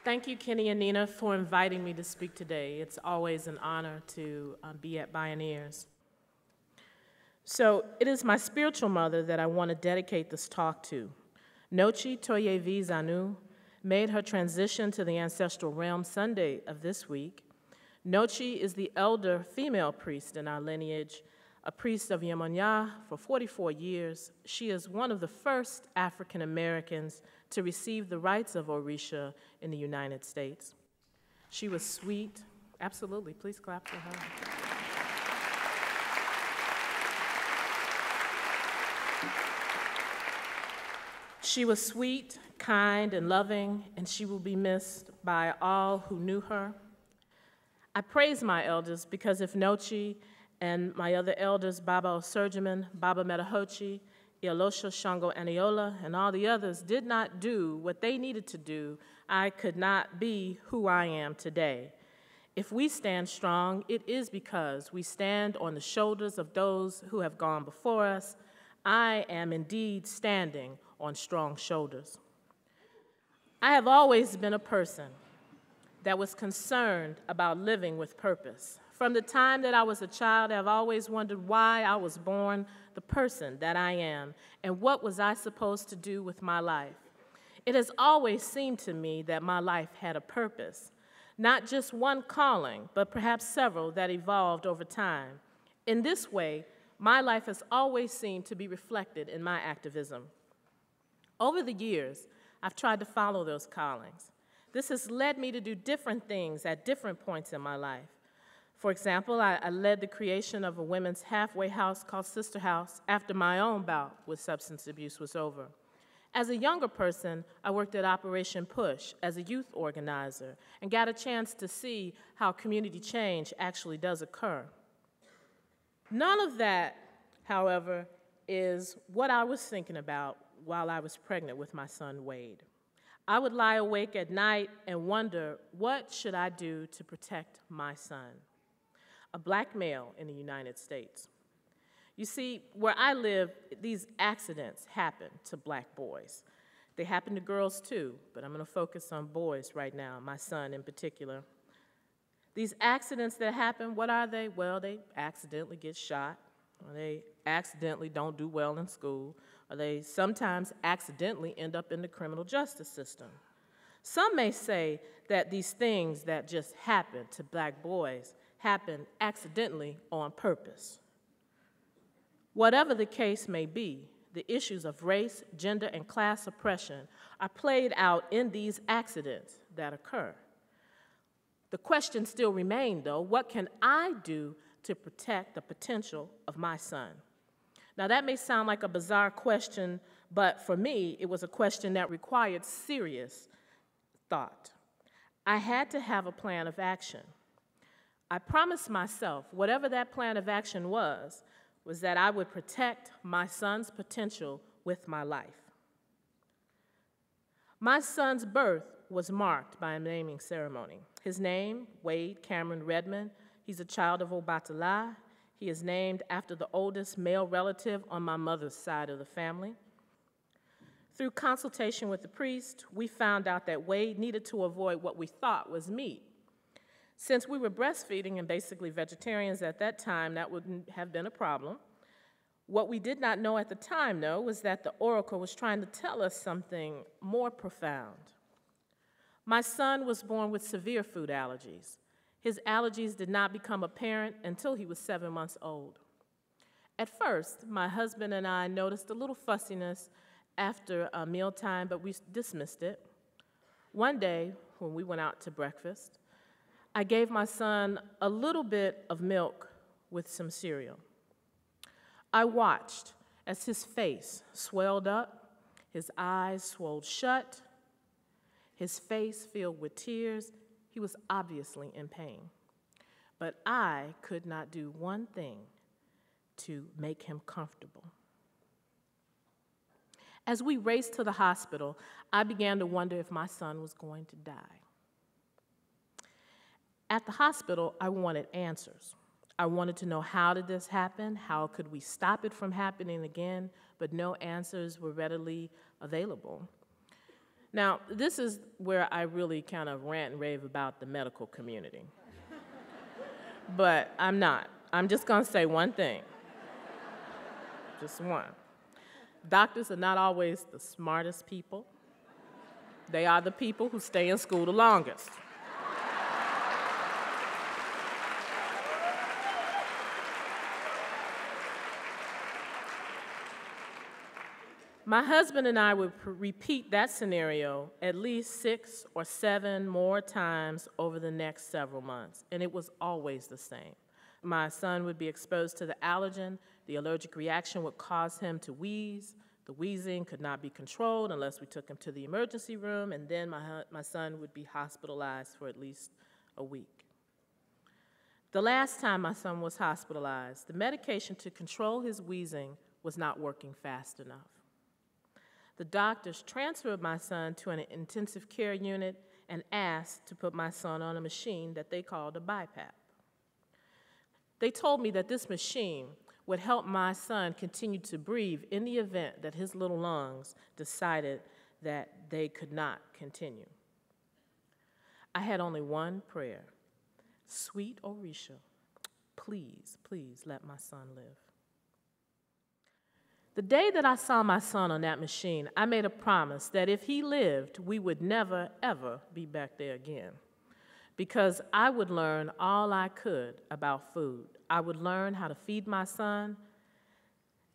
Thank you, Kenny and Nina, for inviting me to speak today. It's always an honor to be at Bioneers. So it is my spiritual mother that I want to dedicate this talk to. Nochi Toyevi Zanu made her transition to the ancestral realm Sunday of this week. Nochi is the elder female priest in our lineage, a priest of Yemonya for 44 years. She is one of the first African Americans to receive the rights of Orisha in the United States. She was sweet. Absolutely, please clap for her. She was sweet, kind, and loving, and she will be missed by all who knew her. I praise my elders because if Nochi and my other elders, Baba Osurgiman, Baba Metahochi, Iolosho Shango Aniola, and all the others did not do what they needed to do, I could not be who I am today. If we stand strong, it is because we stand on the shoulders of those who have gone before us. I am indeed standing on strong shoulders. I have always been a person that was concerned about living with purpose. From the time that I was a child, I've always wondered why I was born the person that I am, and what was I supposed to do with my life. It has always seemed to me that my life had a purpose, not just one calling, but perhaps several that evolved over time. In this way, my life has always seemed to be reflected in my activism. Over the years, I've tried to follow those callings. This has led me to do different things at different points in my life. For example, I led the creation of a women's halfway house called Sister House after my own bout with substance abuse was over. As a younger person, I worked at Operation Push as a youth organizer and got a chance to see how community change actually does occur. None of that, however, is what I was thinking about while I was pregnant with my son, Wade. I would lie awake at night and wonder, what should I do to protect my son, a black male in the United States? You see, where I live, these accidents happen to black boys. They happen to girls too, but I'm going to focus on boys right now, my son in particular. These accidents that happen, what are they? Well, they accidentally get shot, or they accidentally don't do well in school, or they sometimes accidentally end up in the criminal justice system. Some may say that these things that just happen to black boys happen accidentally on purpose. Whatever the case may be, the issues of race, gender, and class oppression are played out in these accidents that occur. The question still remains, though, what can I do to protect the potential of my son? Now, that may sound like a bizarre question, but for me, it was a question that required serious thought. I had to have a plan of action. I promised myself, whatever that plan of action was that I would protect my son's potential with my life. My son's birth was marked by a naming ceremony. His name, Wade Cameron Redmond, he's a child of Obatala. He is named after the oldest male relative on my mother's side of the family. Through consultation with the priest, we found out that Wade needed to avoid what we thought was meat. Since we were breastfeeding and basically vegetarians at that time, that wouldn't have been a problem. What we did not know at the time, though, was that the oracle was trying to tell us something more profound. My son was born with severe food allergies. His allergies did not become apparent until he was 7 months old. At first, my husband and I noticed a little fussiness after mealtime, but we dismissed it. One day, when we went out to breakfast, I gave my son a little bit of milk with some cereal. I watched as his face swelled up, his eyes swelled shut, his face filled with tears. He was obviously in pain. But I could not do one thing to make him comfortable. As we raced to the hospital, I began to wonder if my son was going to die. At the hospital, I wanted answers. I wanted to know, how did this happen? How could we stop it from happening again? But no answers were readily available. Now, this is where I really kind of rant and rave about the medical community. But I'm not. I'm just going to say one thing. Just one. Doctors are not always the smartest people. They are the people who stay in school the longest. My husband and I would repeat that scenario at least 6 or 7 more times over the next several months, and it was always the same. My son would be exposed to the allergen. The allergic reaction would cause him to wheeze. The wheezing could not be controlled unless we took him to the emergency room, and then my son would be hospitalized for at least a week. The last time my son was hospitalized, the medication to control his wheezing was not working fast enough. The doctors transferred my son to an intensive care unit and asked to put my son on a machine that they called a BiPAP. They told me that this machine would help my son continue to breathe in the event that his little lungs decided that they could not continue. I had only one prayer. Sweet Orisha, please, please let my son live. The day that I saw my son on that machine, I made a promise that if he lived, we would never, ever be back there again. Because I would learn all I could about food. I would learn how to feed my son.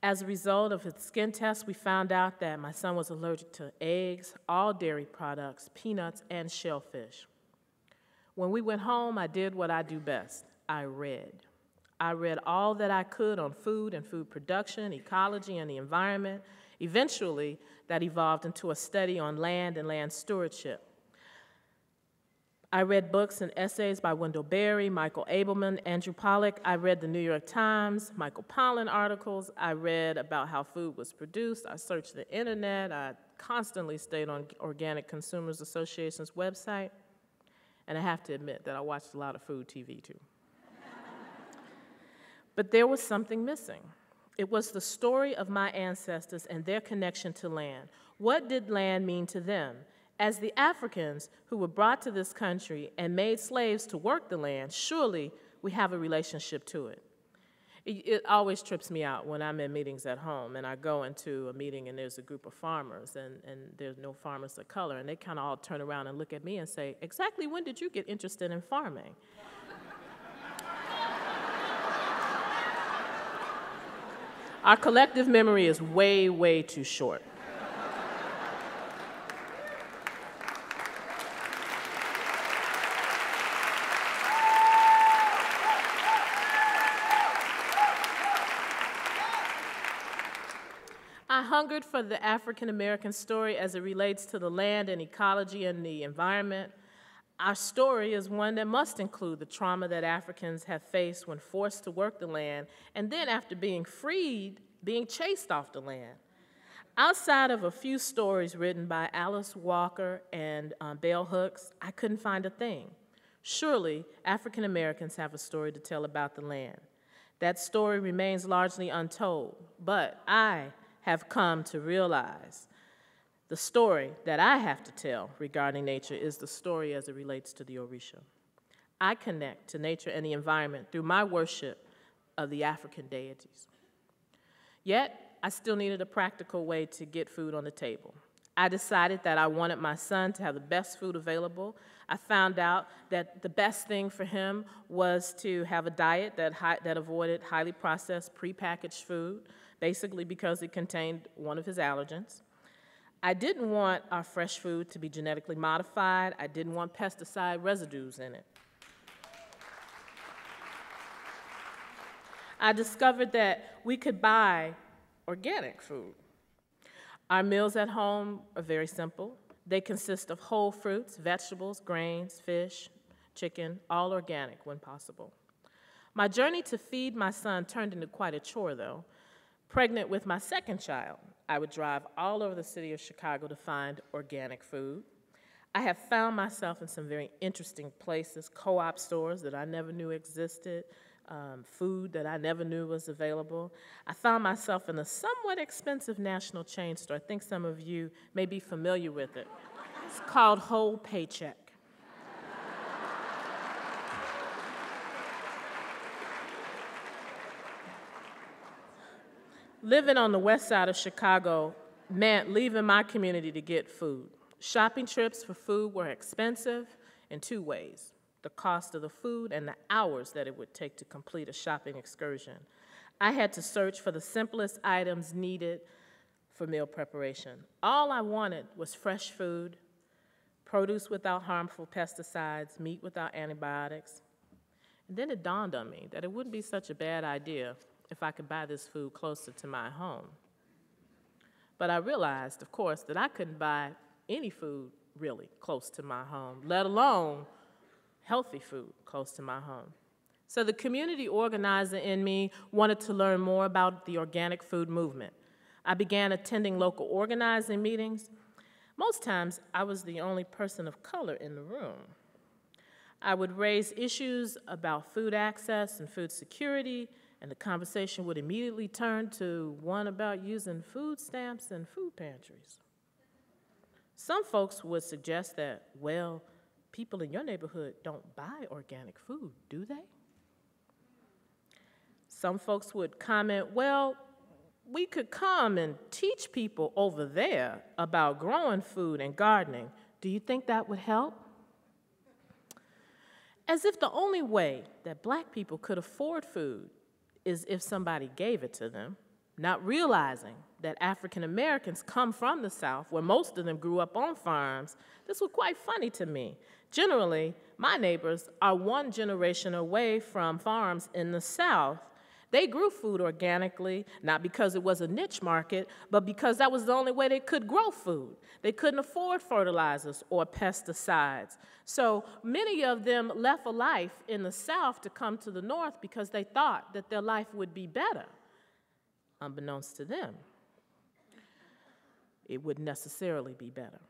As a result of his skin test, we found out that my son was allergic to eggs, all dairy products, peanuts, and shellfish. When we went home, I did what I do best. I read. I read all that I could on food and food production, ecology, and the environment. Eventually, that evolved into a study on land and land stewardship. I read books and essays by Wendell Berry, Michael Abelman, Andrew Pollack. I read the New York Times, Michael Pollan articles. I read about how food was produced. I searched the internet. I constantly stayed on Organic Consumers Association's website. And I have to admit that I watched a lot of food TV, too. But there was something missing. It was the story of my ancestors and their connection to land. What did land mean to them? As the Africans who were brought to this country and made slaves to work the land, surely we have a relationship to it. It always trips me out when I'm in meetings at home and I go into a meeting and there's a group of farmers and there's no farmers of color, and they kind of all turn around and look at me and say, exactly when did you get interested in farming? Our collective memory is way, way too short. I hungered for the African American story as it relates to the land and ecology and the environment. Our story is one that must include the trauma that Africans have faced when forced to work the land, and then after being freed, being chased off the land. Outside of a few stories written by Alice Walker and Bell Hooks, I couldn't find a thing. Surely, African Americans have a story to tell about the land. That story remains largely untold, but I have come to realize the story that I have to tell regarding nature is the story as it relates to the Orisha. I connect to nature and the environment through my worship of the African deities. Yet, I still needed a practical way to get food on the table. I decided that I wanted my son to have the best food available. I found out that the best thing for him was to have a diet that avoided highly processed, prepackaged food, basically because it contained one of his allergens. I didn't want our fresh food to be genetically modified. I didn't want pesticide residues in it. I discovered that we could buy organic food. Our meals at home are very simple. They consist of whole fruits, vegetables, grains, fish, chicken, all organic when possible. My journey to feed my son turned into quite a chore, though. Pregnant with my second child, I would drive all over the city of Chicago to find organic food. I have found myself in some very interesting places, co-op stores that I never knew existed, food that I never knew was available. I found myself in a somewhat expensive national chain store. I think some of you may be familiar with it. It's called whole paycheck. Living on the west side of Chicago meant leaving my community to get food. Shopping trips for food were expensive in two ways: the cost of the food and the hours that it would take to complete a shopping excursion. I had to search for the simplest items needed for meal preparation. All I wanted was fresh food, produce without harmful pesticides, meat without antibiotics. And then it dawned on me that it wouldn't be such a bad idea if I could buy this food closer to my home. But I realized, of course, that I couldn't buy any food really close to my home, let alone healthy food close to my home. So the community organizer in me wanted to learn more about the organic food movement. I began attending local organizing meetings. Most times, I was the only person of color in the room. I would raise issues about food access and food security, and the conversation would immediately turn to one about using food stamps and food pantries. Some folks would suggest that, well, people in your neighborhood don't buy organic food, do they? Some folks would comment, well, we could come and teach people over there about growing food and gardening. Do you think that would help? As if the only way that Black people could afford food is if somebody gave it to them, not realizing that African Americans come from the South, where most of them grew up on farms. This was quite funny to me. Generally, my neighbors are one generation away from farms in the South. They grew food organically, not because it was a niche market, but because that was the only way they could grow food. They couldn't afford fertilizers or pesticides. So many of them left a life in the South to come to the North because they thought that their life would be better. Unbeknownst to them, it wouldn't necessarily be better.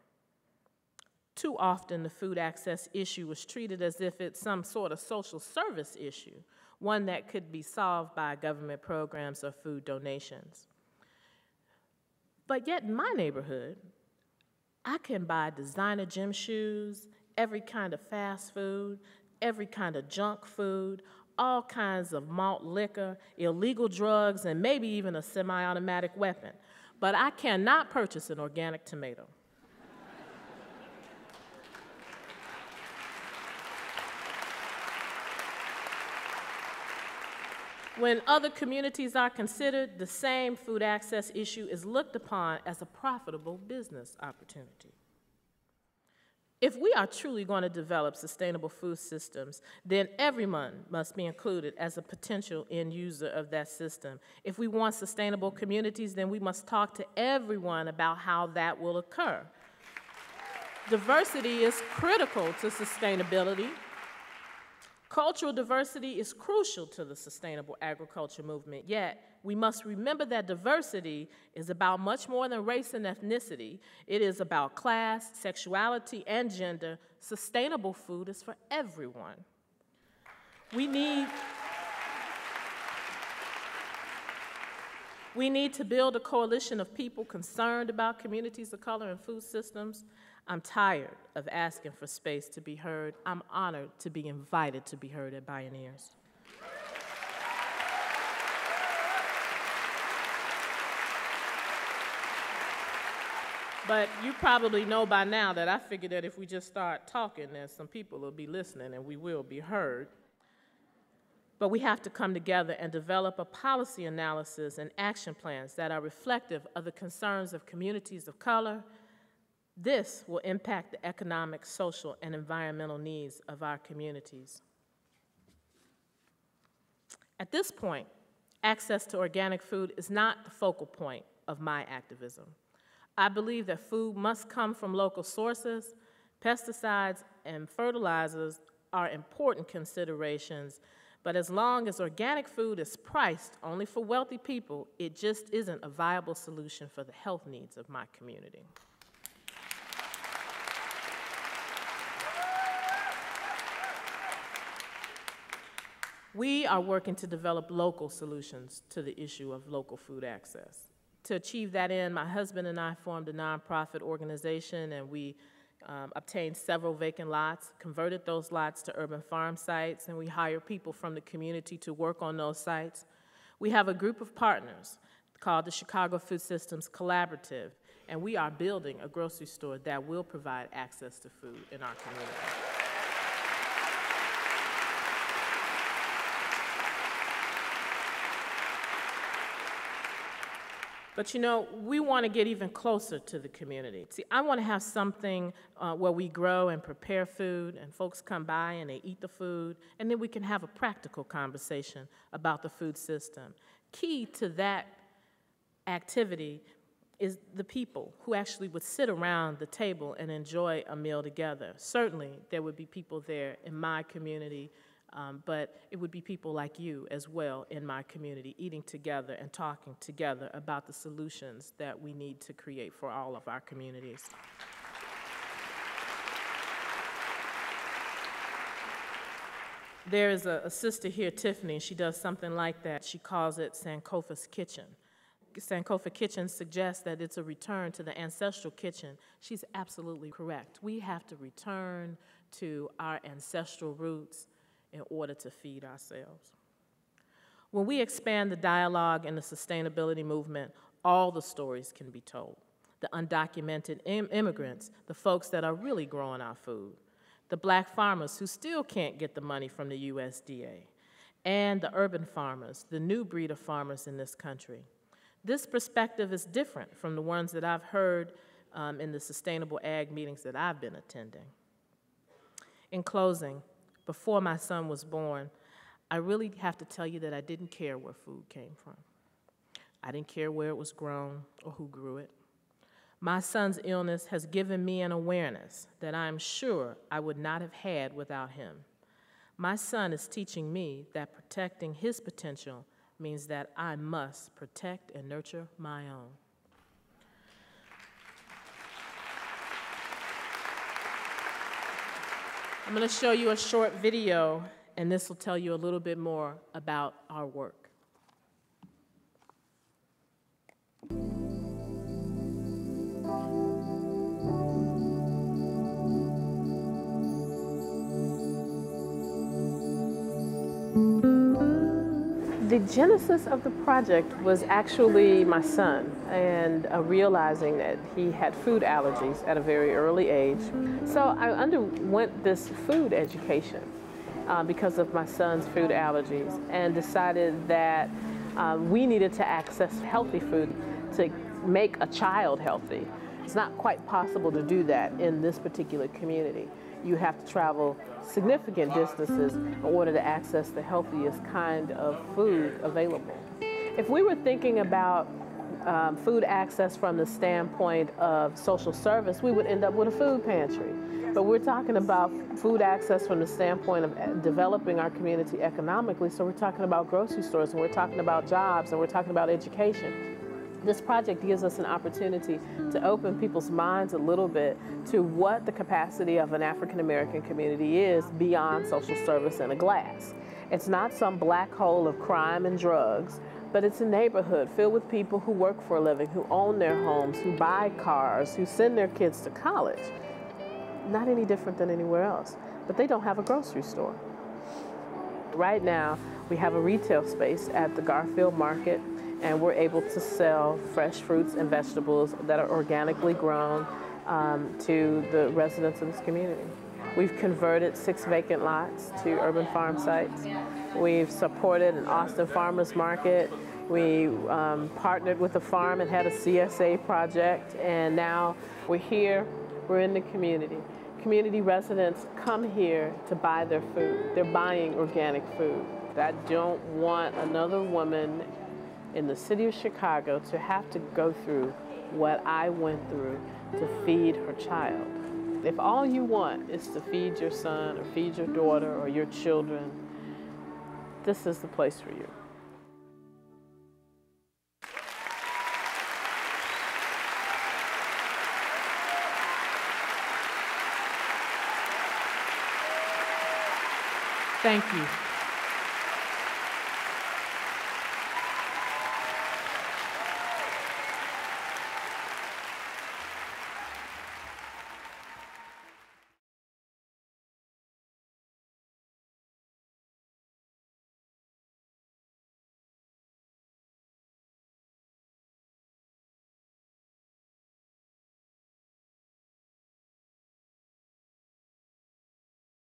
Too often, the food access issue was treated as if it's some sort of social service issue, one that could be solved by government programs or food donations. But yet in my neighborhood, I can buy designer gym shoes, every kind of fast food, every kind of junk food, all kinds of malt liquor, illegal drugs, and maybe even a semi-automatic weapon. But I cannot purchase an organic tomato. When other communities are considered, the same food access issue is looked upon as a profitable business opportunity. If we are truly going to develop sustainable food systems, then everyone must be included as a potential end user of that system. If we want sustainable communities, then we must talk to everyone about how that will occur. Diversity is critical to sustainability. Cultural diversity is crucial to the sustainable agriculture movement, yet we must remember that diversity is about much more than race and ethnicity. It is about class, sexuality, and gender. Sustainable food is for everyone. We need to build a coalition of people concerned about communities of color and food systems. I'm tired of asking for space to be heard. I'm honored to be invited to be heard at Bioneers. But you probably know by now that I figured that if we just start talking, then some people will be listening and we will be heard. But we have to come together and develop a policy analysis and action plans that are reflective of the concerns of communities of color. This will impact the economic, social, and environmental needs of our communities. At this point, access to organic food is not the focal point of my activism. I believe that food must come from local sources. Pesticides and fertilizers are important considerations, but as long as organic food is priced only for wealthy people, it just isn't a viable solution for the health needs of my community. We are working to develop local solutions to the issue of local food access. To achieve that end, my husband and I formed a nonprofit organization, and we obtained several vacant lots, converted those lots to urban farm sites, and we hire people from the community to work on those sites. We have a group of partners called the Chicago Food Systems Collaborative, and we are building a grocery store that will provide access to food in our community. But you know, we want to get even closer to the community. See, I want to have something where we grow and prepare food, and folks come by and they eat the food, and then we can have a practical conversation about the food system. Key to that activity is the people who actually would sit around the table and enjoy a meal together. Certainly, there would be people there in my community, but it would be people like you as well in my community, eating together and talking together about the solutions that we need to create for all of our communities. There is a sister here, Tiffany, and she does something like that. She calls it Sankofa's Kitchen. Sankofa Kitchen suggests that it's a return to the ancestral kitchen. She's absolutely correct. We have to return to our ancestral roots in order to feed ourselves. When we expand the dialogue in the sustainability movement, all the stories can be told. The undocumented immigrants, the folks that are really growing our food, the black farmers who still can't get the money from the USDA, and the urban farmers, the new breed of farmers in this country. This perspective is different from the ones that I've heard in the sustainable ag meetings that I've been attending. In closing, before my son was born, I really have to tell you that I didn't care where food came from. I didn't care where it was grown or who grew it. My son's illness has given me an awareness that I am sure I would not have had without him. My son is teaching me that protecting his potential means that I must protect and nurture my own. I'm going to show you a short video, and this will tell you a little bit more about our work. The genesis of the project was actually my son, and realizing that he had food allergies at a very early age. So I underwent this food education because of my son's food allergies, and decided that we needed to access healthy food to make a child healthy. It's not quite possible to do that in this particular community. You have to travel significant distances in order to access the healthiest kind of food available. If we were thinking about food access from the standpoint of social service, we would end up with a food pantry. But we're talking about food access from the standpoint of developing our community economically, so we're talking about grocery stores, and we're talking about jobs, and we're talking about education. This project gives us an opportunity to open people's minds a little bit to what the capacity of an African American community is beyond social service and a glass. It's not some black hole of crime and drugs, but it's a neighborhood filled with people who work for a living, who own their homes, who buy cars, who send their kids to college. Not any different than anywhere else, but they don't have a grocery store. Right now, we have a retail space at the Garfield Market, and we're able to sell fresh fruits and vegetables that are organically grown to the residents of this community. We've converted 6 vacant lots to urban farm sites. We've supported an Austin farmers market. We partnered with a farm and had a CSA project, and now we're here, we're in the community. Community residents come here to buy their food. They're buying organic food. I don't want another woman in the city of Chicago to have to go through what I went through to feed her child. If all you want is to feed your son or feed your daughter or your children, this is the place for you. Thank you.